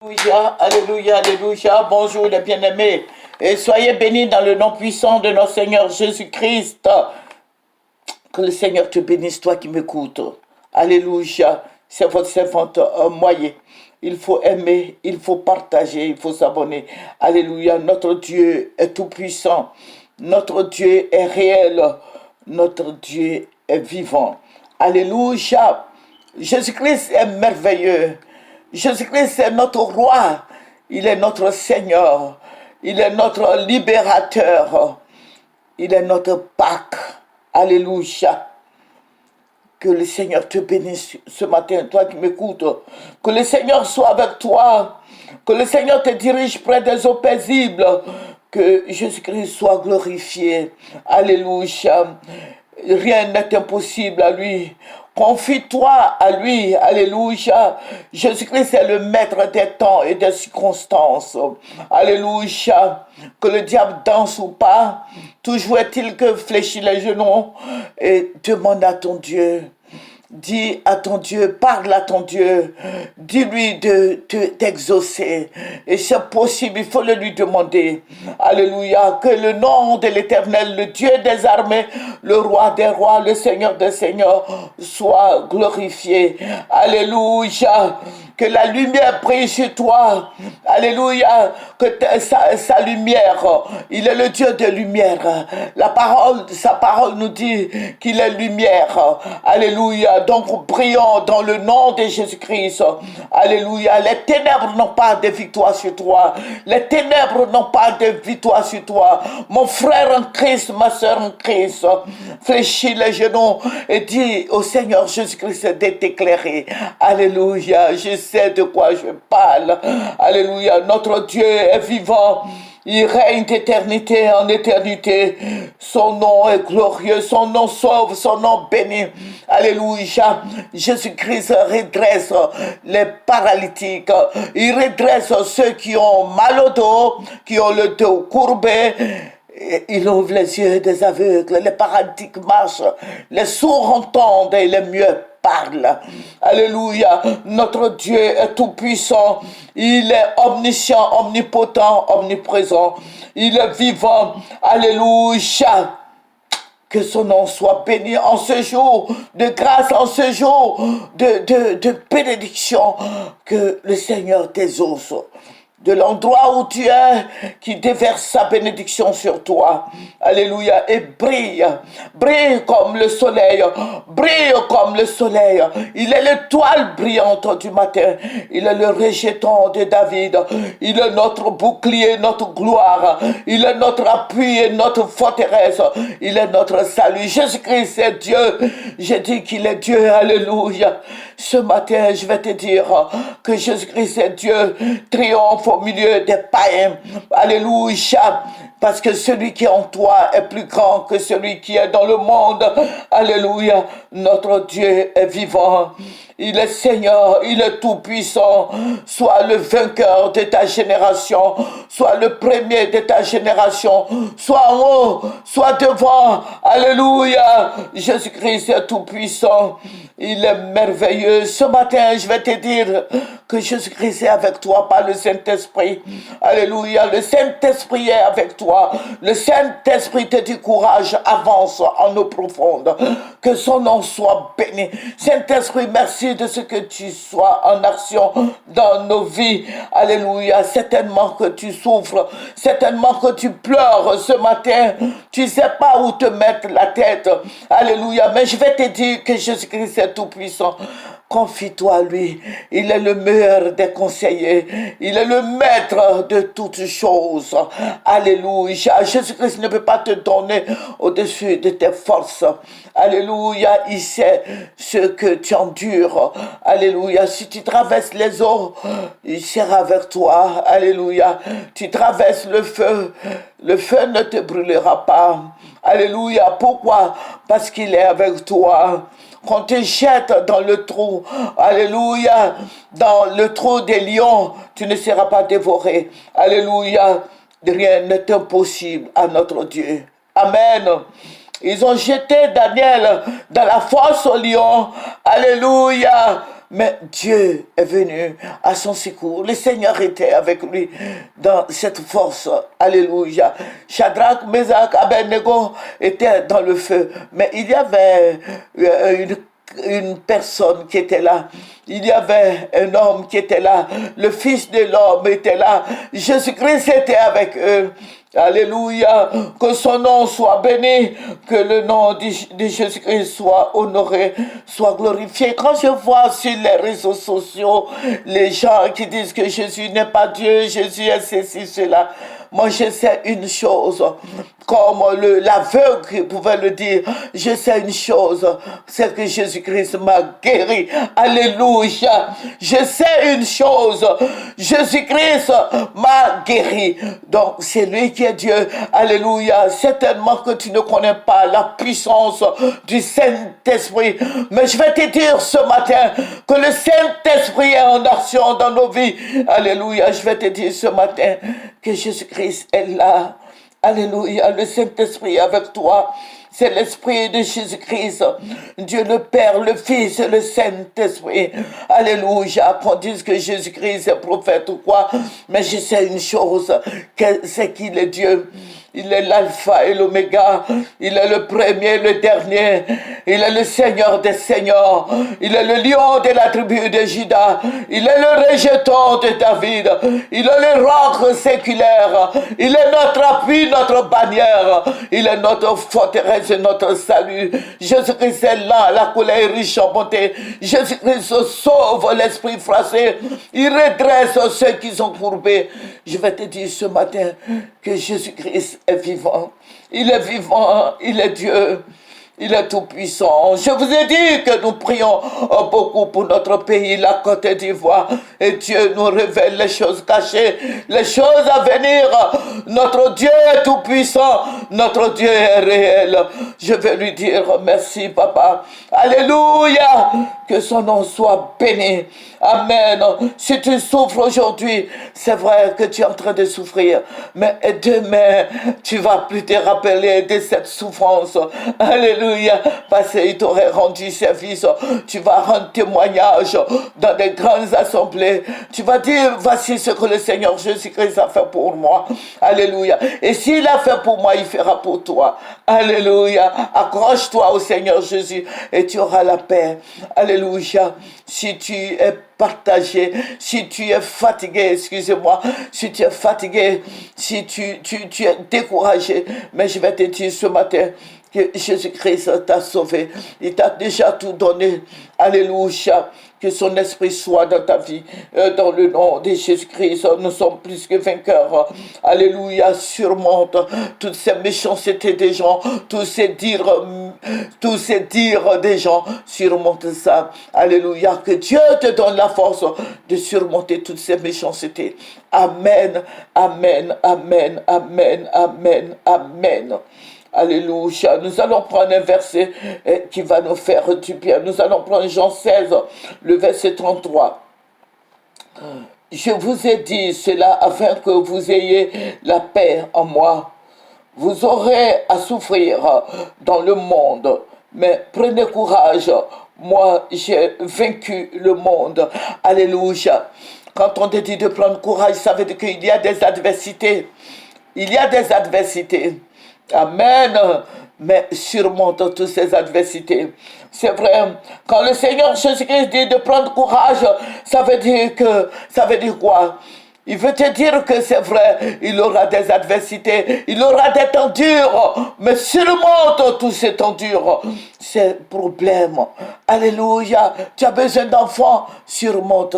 Alléluia, alléluia, alléluia. Bonjour les bien-aimés. Et soyez bénis dans le nom puissant de notre Seigneur Jésus-Christ. Que le Seigneur te bénisse, toi qui m'écoutes. Alléluia. C'est votre servante Moyer. Il faut aimer, il faut partager, il faut s'abonner. Alléluia. Notre Dieu est tout-puissant. Notre Dieu est réel. Notre Dieu est vivant. Alléluia. Jésus-Christ est merveilleux. Jésus-Christ est notre roi. Il est notre Seigneur. Il est notre libérateur. Il est notre Pâques. Alléluia. Que le Seigneur te bénisse ce matin, toi qui m'écoutes. Que le Seigneur soit avec toi. Que le Seigneur te dirige près des eaux paisibles. Que Jésus-Christ soit glorifié. Alléluia. Rien n'est impossible à lui. Confie-toi à lui. Alléluia. Jésus-Christ est le maître des temps et des circonstances. Alléluia. Que le diable danse ou pas, toujours est-il que fléchit les genoux et demande à ton Dieu. Dis à ton Dieu, parle à ton Dieu, dis-lui d'exaucer. Et c'est possible, il faut le lui demander. Alléluia, que le nom de l'Éternel, le Dieu des armées, le roi des rois, le Seigneur des seigneurs, soit glorifié. Alléluia, que la lumière brille sur toi. Alléluia, que sa lumière, il est le Dieu de lumière. Sa parole nous dit qu'il est lumière. Alléluia. Donc prions dans le nom de Jésus-Christ. Alléluia. Les ténèbres n'ont pas de victoire sur toi. Les ténèbres n'ont pas de victoire sur toi. Mon frère en Christ, ma soeur en Christ, fléchis les genoux et dis au Seigneur Jésus-Christ d'être éclairé. Alléluia. Je sais de quoi je parle. Alléluia. Notre Dieu est vivant. Il règne d'éternité en éternité. Son nom est glorieux, son nom sauve, son nom bénit. Alléluia. Jésus-Christ redresse les paralytiques. Il redresse ceux qui ont mal au dos, qui ont le dos courbé. Il ouvre les yeux des aveugles, les paralytiques marchent, les sourds entendent et les muets parlent. Alléluia. Notre Dieu est tout puissant. Il est omniscient, omnipotent, omniprésent. Il est vivant. Alléluia. Que son nom soit béni en ce jour de grâce, en ce jour de bénédiction. Que le Seigneur t'exauce de l'endroit où tu es, qui déverse sa bénédiction sur toi. Alléluia. Et brille, brille comme le soleil, brille comme le soleil. Il est l'étoile brillante du matin. Il est le rejeton de David. Il est notre bouclier, notre gloire. Il est notre appui et notre forteresse. Il est notre salut. Jésus-Christ est Dieu. Je dis qu'il est Dieu. Alléluia. Ce matin, je vais te dire que Jésus-Christ est Dieu. Triomphe au milieu des païens. Alléluia. Parce que celui qui est en toi est plus grand que celui qui est dans le monde. Alléluia. Notre Dieu est vivant. Il est Seigneur, il est tout-puissant. Sois le vainqueur de ta génération. Sois le premier de ta génération. Sois en haut, sois devant. Alléluia. Jésus-Christ est tout-puissant. Il est merveilleux. Ce matin, je vais te dire que Jésus-Christ est avec toi par le Saint-Esprit. Alléluia. Le Saint-Esprit est avec toi. Le Saint-Esprit te dit courage, avance en eau profonde. Que son nom soit béni. Saint-Esprit, merci de ce que tu sois en action dans nos vies. Alléluia. Certainement que tu souffres. Certainement que tu pleures ce matin. Tu ne sais pas où te mettre la tête. Alléluia. Mais je vais te dire que Jésus-Christ est tout-puissant. Confie-toi à lui. Il est le meilleur des conseillers. Il est le maître de toutes choses. Alléluia. Jésus-Christ ne peut pas te donner au-dessus de tes forces. Alléluia. Il sait ce que tu endures. Alléluia. Si tu traverses les eaux, il sera avec toi. Alléluia. Tu traverses le feu ne te brûlera pas. Alléluia. Pourquoi? Parce qu'il est avec toi. Qu'on te jette dans le trou, alléluia, dans le trou des lions, tu ne seras pas dévoré. Alléluia, rien n'est impossible à notre Dieu. Amen. Ils ont jeté Daniel dans la fosse aux lions. Alléluia. mais Dieu est venu à son secours. Le Seigneur était avec lui dans cette force. Alléluia. Shadrach, Meshach, Abednego étaient dans le feu, mais il y avait une personne qui était là. Il y avait un homme qui était là. Le Fils de l'homme était là. Jésus-Christ était avec eux. Alléluia. Que son nom soit béni. Que le nom de Jésus-Christ soit honoré, soit glorifié. Quand je vois sur les réseaux sociaux les gens qui disent que Jésus n'est pas Dieu, Jésus est ceci, cela. Moi, je sais une chose, comme l'aveugle pouvait le dire, je sais une chose, c'est que Jésus-Christ m'a guéri. Alléluia. Je sais une chose, Jésus-Christ m'a guéri. Donc, c'est lui qui est Dieu. Alléluia. Certainement que tu ne connais pas la puissance du Saint-Esprit, mais je vais te dire ce matin que le Saint-Esprit est en action dans nos vies. Alléluia. Je vais te dire ce matin que Jésus-Christ est là. Alléluia, le Saint-Esprit est avec toi. C'est l'Esprit de Jésus-Christ. Dieu le Père, le Fils et le Saint-Esprit. Alléluia. Qu'on dise que Jésus-Christ est prophète ou quoi. Mais je sais une chose, c'est qu'il est Dieu. Il est l'alpha et l'oméga. Il est le premier, le dernier. Il est le Seigneur des seigneurs. Il est le lion de la tribu de Juda. Il est le rejeton de David. Il est le roc séculaire. Il est notre appui, notre bannière. Il est notre forteresse et notre salut. Jésus-Christ est là, la couleur est riche en bonté. Jésus-Christ sauve l'esprit froissé. Il redresse ceux qui sont courbés. Je vais te dire ce matin que Jésus-Christ est vivant. Il est vivant, il est Dieu. Il est tout puissant. Je vous ai dit que nous prions beaucoup pour notre pays, la Côte d'Ivoire. Et Dieu nous révèle les choses cachées, les choses à venir. Notre Dieu est tout puissant. Notre Dieu est réel. Je vais lui dire merci, Papa. Alléluia. Que son nom soit béni. Amen. Si tu souffres aujourd'hui, c'est vrai que tu es en train de souffrir. Mais demain, tu vas plus te rappeler de cette souffrance. Alléluia. Parce qu'il t'aurait rendu service. Tu vas rendre témoignage dans des grandes assemblées. Tu vas dire, voici ce que le Seigneur Jésus-Christ a fait pour moi. Alléluia. Et s'il a fait pour moi, il fera pour toi. Alléluia. Accroche-toi au Seigneur Jésus et tu auras la paix. Alléluia. Si tu es partagé, si tu es fatigué, excusez-moi, si tu es fatigué, si tu es découragé, mais je vais te dire ce matin que Jésus-Christ t'a sauvé. Il t'a déjà tout donné. Alléluia. Que son esprit soit dans ta vie. Dans le nom de Jésus-Christ, nous sommes plus que vainqueurs. Alléluia. Surmonte toutes ces méchancetés des gens, tous ces dires des gens. Surmonte ça. Alléluia. Que Dieu te donne la force de surmonter toutes ces méchancetés. Amen. Amen. Amen. Amen. Amen. Amen. Alléluia. Nous allons prendre un verset qui va nous faire du bien. Nous allons prendre Jean 16, le verset 33. Je vous ai dit cela afin que vous ayez la paix en moi. Vous aurez à souffrir dans le monde, mais prenez courage. Moi, j'ai vaincu le monde. Alléluia. Quand on te dit de prendre courage, ça veut dire qu'il y a des adversités. Il y a des adversités. Amen. Mais surmonte toutes ces adversités. C'est vrai. Quand le Seigneur Jésus-Christ dit de prendre courage, ça veut dire quoi? Il veut te dire que c'est vrai, il aura des adversités, il aura des tendures, mais surmonte tous ces tendures, ces problèmes. Alléluia. Tu as besoin d'enfants, surmonte.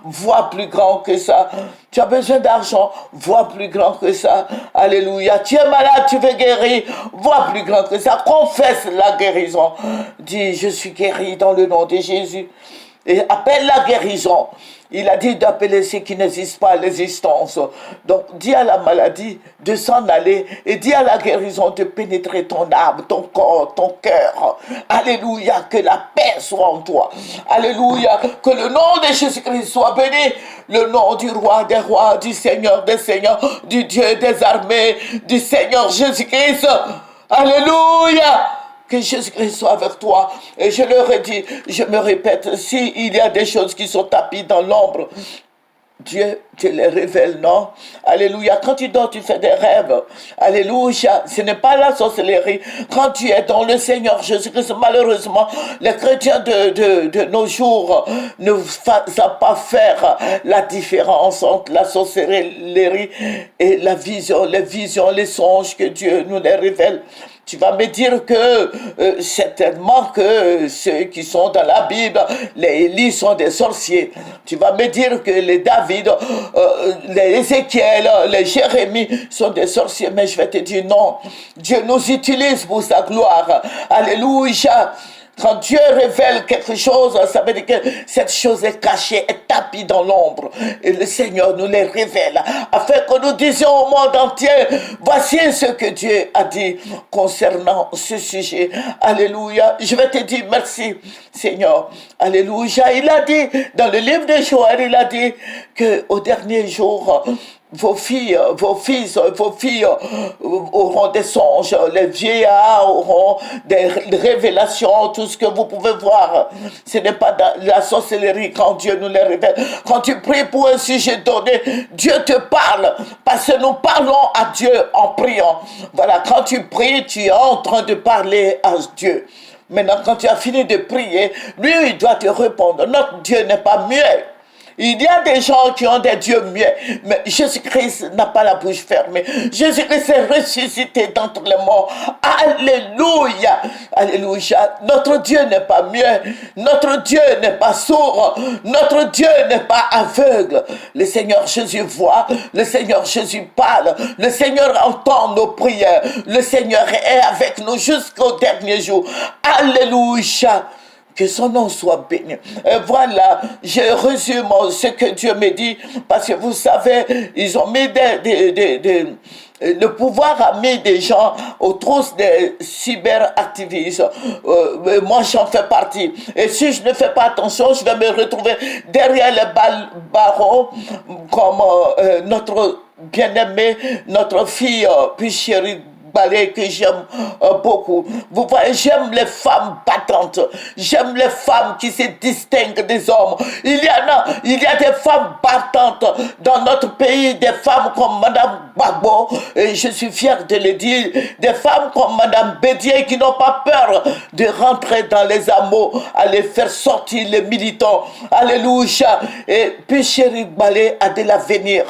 Vois plus grand que ça. Tu as besoin d'argent, vois plus grand que ça. Alléluia. Tu es malade, tu veux guérir, vois plus grand que ça. Confesse la guérison. Dis, je suis guéri dans le nom de Jésus. Et appelle la guérison. Il a dit d'appeler ce qui n'existe pas à l'existence. Donc, dis à la maladie de s'en aller et dis à la guérison de pénétrer ton âme, ton corps, ton cœur. Alléluia, que la paix soit en toi. Alléluia, que le nom de Jésus-Christ soit béni. Le nom du roi des rois, du Seigneur des seigneurs, du Dieu des armées, du Seigneur Jésus-Christ. Alléluia. que Jésus-Christ soit avec toi. Et je leur ai dit, je me répète, s'il y a des choses qui sont tapies dans l'ombre, Dieu te les révèle, non? Alléluia. Quand tu dors, tu fais des rêves. Alléluia. Ce n'est pas la sorcellerie. Quand tu es dans le Seigneur Jésus-Christ, malheureusement, les chrétiens de nos jours ne savent pas faire la différence entre la sorcellerie et la vision, les visions, les songes que Dieu nous les révèle. Tu vas me dire que certainement que ceux qui sont dans la Bible, les Élie sont des sorciers. Tu vas me dire que les David, les Ézéchiel, les Jérémie sont des sorciers. Mais je vais te dire non. Dieu nous utilise pour sa gloire. Alléluia. Quand Dieu révèle quelque chose, ça veut dire que cette chose est cachée, est tapie dans l'ombre. Et le Seigneur nous les révèle, afin que nous disions au monde entier, voici ce que Dieu a dit concernant ce sujet. Alléluia. Je vais te dire merci, Seigneur. Alléluia. Il a dit, dans le livre de Joël, il a dit qu'au dernier jour, vos filles, vos fils, vos filles auront des songes, les vieillards auront des révélations, tout ce que vous pouvez voir. Ce n'est pas de la sorcellerie quand Dieu nous les révèle. Quand tu pries pour un sujet donné, Dieu te parle, parce que nous parlons à Dieu en priant. Voilà, quand tu pries, tu es en train de parler à Dieu. Maintenant, quand tu as fini de prier, lui, il doit te répondre. Notre Dieu n'est pas muet. Il y a des gens qui ont des dieux muets, mais Jésus-Christ n'a pas la bouche fermée. Jésus-Christ est ressuscité d'entre les morts. Alléluia. Alléluia. Notre Dieu n'est pas muet. Notre Dieu n'est pas sourd. Notre Dieu n'est pas aveugle. Le Seigneur Jésus voit. Le Seigneur Jésus parle. Le Seigneur entend nos prières. Le Seigneur est avec nous jusqu'au dernier jour. Alléluia. Que son nom soit béni. Et voilà, je résume ce que Dieu me dit, parce que vous savez, ils ont mis le pouvoir a mis des gens aux trousses des cyberactivistes. Moi, j'en fais partie. Et si je ne fais pas attention, je vais me retrouver derrière les barreaux, comme notre bien-aimée, notre fille, puis chérie, que j'aime beaucoup. Vous voyez, j'aime les femmes battantes. J'aime les femmes qui se distinguent des hommes. Il y a des femmes battantes dans notre pays, des femmes comme Madame Gbagbo, et je suis fier de le dire, des femmes comme Madame Bédier qui n'ont pas peur de rentrer dans les hameaux, aller faire sortir les militants. Alléluia. Et puis Chérie Balé a de l'avenir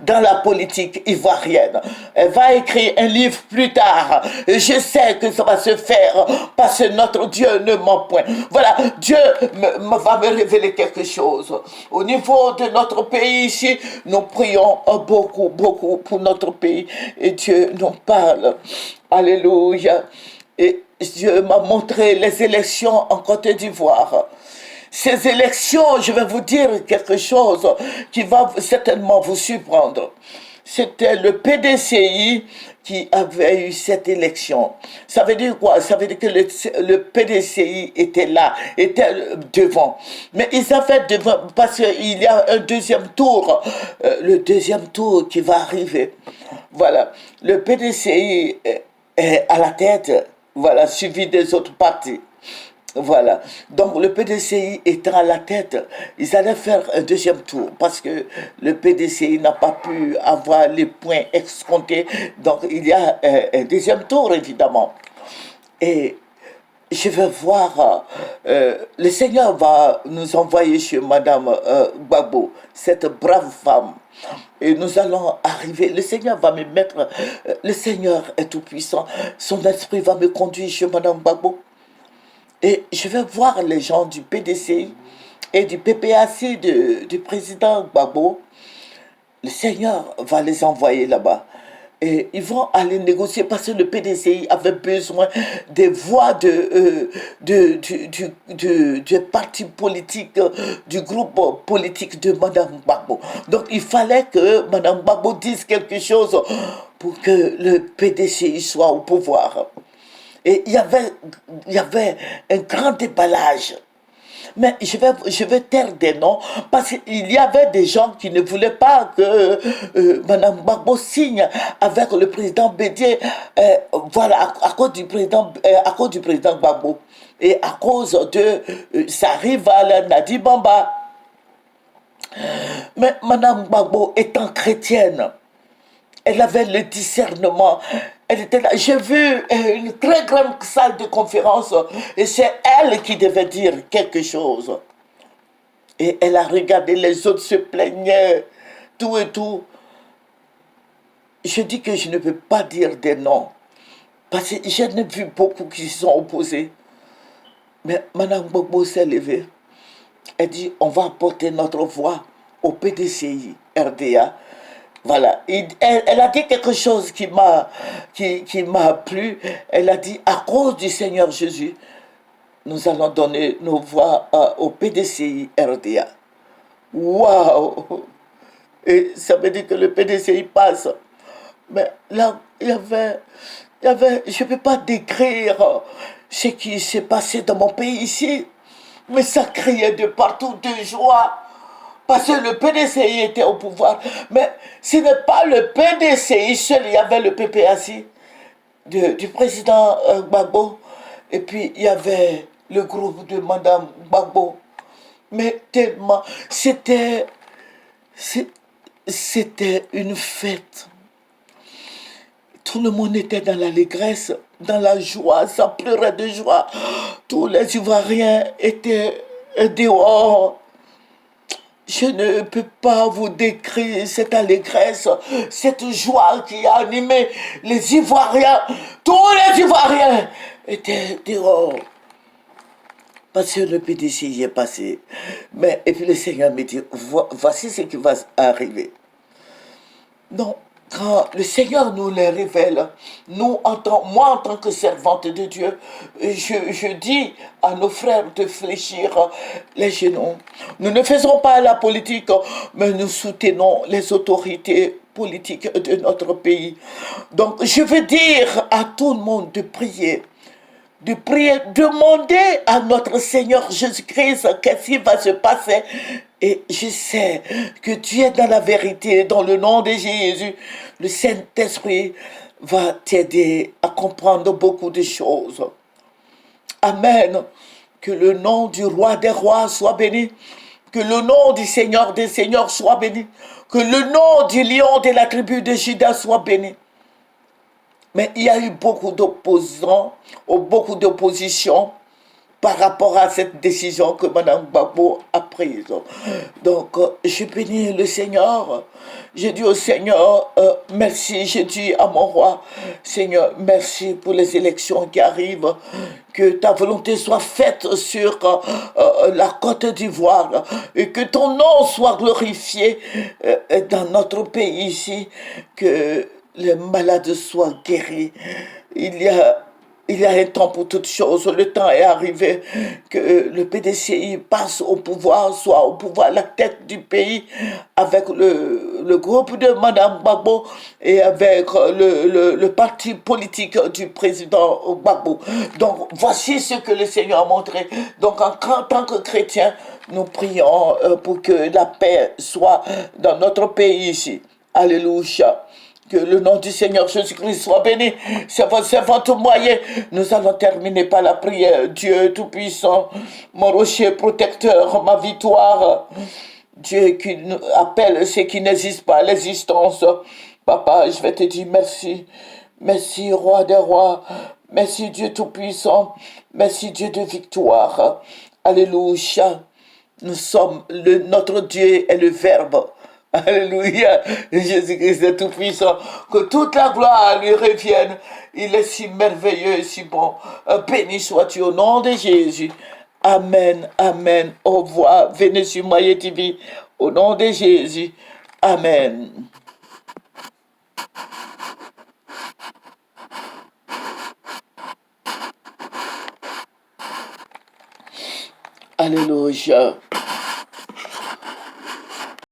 dans la politique ivoirienne. Elle va écrire un livre plus tard. Et je sais que ça va se faire parce que notre Dieu ne ment point. Voilà, Dieu va me révéler quelque chose. Au niveau de notre pays ici, nous prions beaucoup, beaucoup pour notre pays. Et Dieu nous parle. Alléluia. Et Dieu m'a montré les élections en Côte d'Ivoire. Ces élections, je vais vous dire quelque chose qui va certainement vous surprendre. C'était le PDCI qui avait eu cette élection. Ça veut dire quoi? Ça veut dire que le PDCI était là, était devant. Mais ils avaient devant, parce qu'il y a un deuxième tour, le deuxième tour qui va arriver. Voilà, le PDCI est à la tête, voilà, suivi des autres partis. Voilà. Donc, le PDCI étant à la tête, ils allaient faire un deuxième tour parce que le PDCI n'a pas pu avoir les points escomptés. Donc, il y a un deuxième tour, évidemment. Et je vais voir, le Seigneur va nous envoyer chez Madame Gbagbo, cette brave femme. Et nous allons arriver, le Seigneur va me mettre, le Seigneur est tout puissant, son esprit va me conduire chez Madame Gbagbo. Et je vais voir les gens du PDCI et du PPAC du président Gbagbo. Le Seigneur va les envoyer là-bas. Et ils vont aller négocier parce que le PDCI avait besoin des voix du parti politique, du groupe politique de Mme Gbagbo. Donc il fallait que Mme Gbagbo dise quelque chose pour que le PDCI soit au pouvoir. Et il y avait un grand déballage. Mais je vais taire des noms parce qu'il y avait des gens qui ne voulaient pas que Mme Gbagbo signe avec le président Bédié. Voilà, à cause du président Gbagbo et à cause de sa rivale Nadi Bamba. Mais Mme Gbagbo étant chrétienne, elle avait le discernement. Elle était là. J'ai vu une très grande salle de conférence et c'est elle qui devait dire quelque chose. Et elle a regardé, les autres se plaignaient, tout et tout. Je dis que je ne peux pas dire des noms parce que j'en ai vu beaucoup qui se sont opposés. Mais Mme Gbagbo s'est levée. Elle dit, on va apporter notre voix au PDCI, RDA. Voilà. Elle a dit quelque chose qui m'a plu. Elle a dit, à cause du Seigneur Jésus, nous allons donner nos voix au PDCI RDA. Waouh! Et ça veut dire que le PDCI passe. Mais là, je ne peux pas décrire ce qui s'est passé dans mon pays ici. Mais ça criait de partout de joie. Parce que le PDCI était au pouvoir. Mais ce n'est pas le PDCI seul, il y avait le PPAC du président Gbagbo. Et puis il y avait le groupe de Mme Gbagbo. Mais tellement, c'était une fête. Tout le monde était dans l'allégresse, dans la joie, ça pleurait de joie. Tous les Ivoiriens étaient dehors. Je ne peux pas vous décrire cette allégresse, cette joie qui a animé les Ivoiriens. Tous les Ivoiriens étaient dehors. Parce que le PDC y est passé. Mais, et puis le Seigneur me dit, voici ce qui va arriver. Non, quand le Seigneur nous les révèle, moi en tant que servante de Dieu, je dis à nos frères de fléchir les genoux. Nous ne faisons pas la politique, mais nous soutenons les autorités politiques de notre pays. Donc je veux dire à tout le monde de prier, demander à notre Seigneur Jésus-Christ qu'est-ce qui va se passer. Et je sais que tu es dans la vérité, dans le nom de Jésus. Le Saint-Esprit va t'aider à comprendre beaucoup de choses. Amen. Que le nom du roi des rois soit béni. Que le nom du Seigneur des seigneurs soit béni. Que le nom du lion de la tribu de Juda soit béni. Mais il y a eu beaucoup d'opposants, beaucoup d'opposition par rapport à cette décision que Mme Gbagbo a prise. Donc, je bénis le Seigneur. Je dis au Seigneur, merci. Je dis à mon roi, Seigneur, merci pour les élections qui arrivent. Que ta volonté soit faite sur la Côte d'Ivoire et que ton nom soit glorifié dans notre pays ici. Que les malades soient guéris. Il y a un temps pour toutes choses. Le temps est arrivé que le PDCI passe au pouvoir, soit au pouvoir à la tête du pays, avec le groupe de Mme Gbagbo et avec le parti politique du président Gbagbo. Donc, voici ce que le Seigneur a montré. Donc, en tant que chrétiens, nous prions pour que la paix soit dans notre pays ici. Alléluia. Que le nom du Seigneur Jésus-Christ soit béni. C'est votre moyen. Nous allons terminer par la prière. Dieu Tout-Puissant, mon rocher protecteur, ma victoire. Dieu qui appelle ce qui n'existe pas à l'existence. Papa, je vais te dire merci. Merci, roi des rois. Merci, Dieu Tout-Puissant. Merci, Dieu de victoire. Alléluia. Notre Dieu est le Verbe. Alléluia, Jésus-Christ est tout puissant, que toute la gloire lui revienne. Il est si merveilleux et si bon. Béni sois-tu au nom de Jésus. Amen, amen. Au revoir. Venez sur Moyen TV au nom de Jésus. Amen. Alléluia.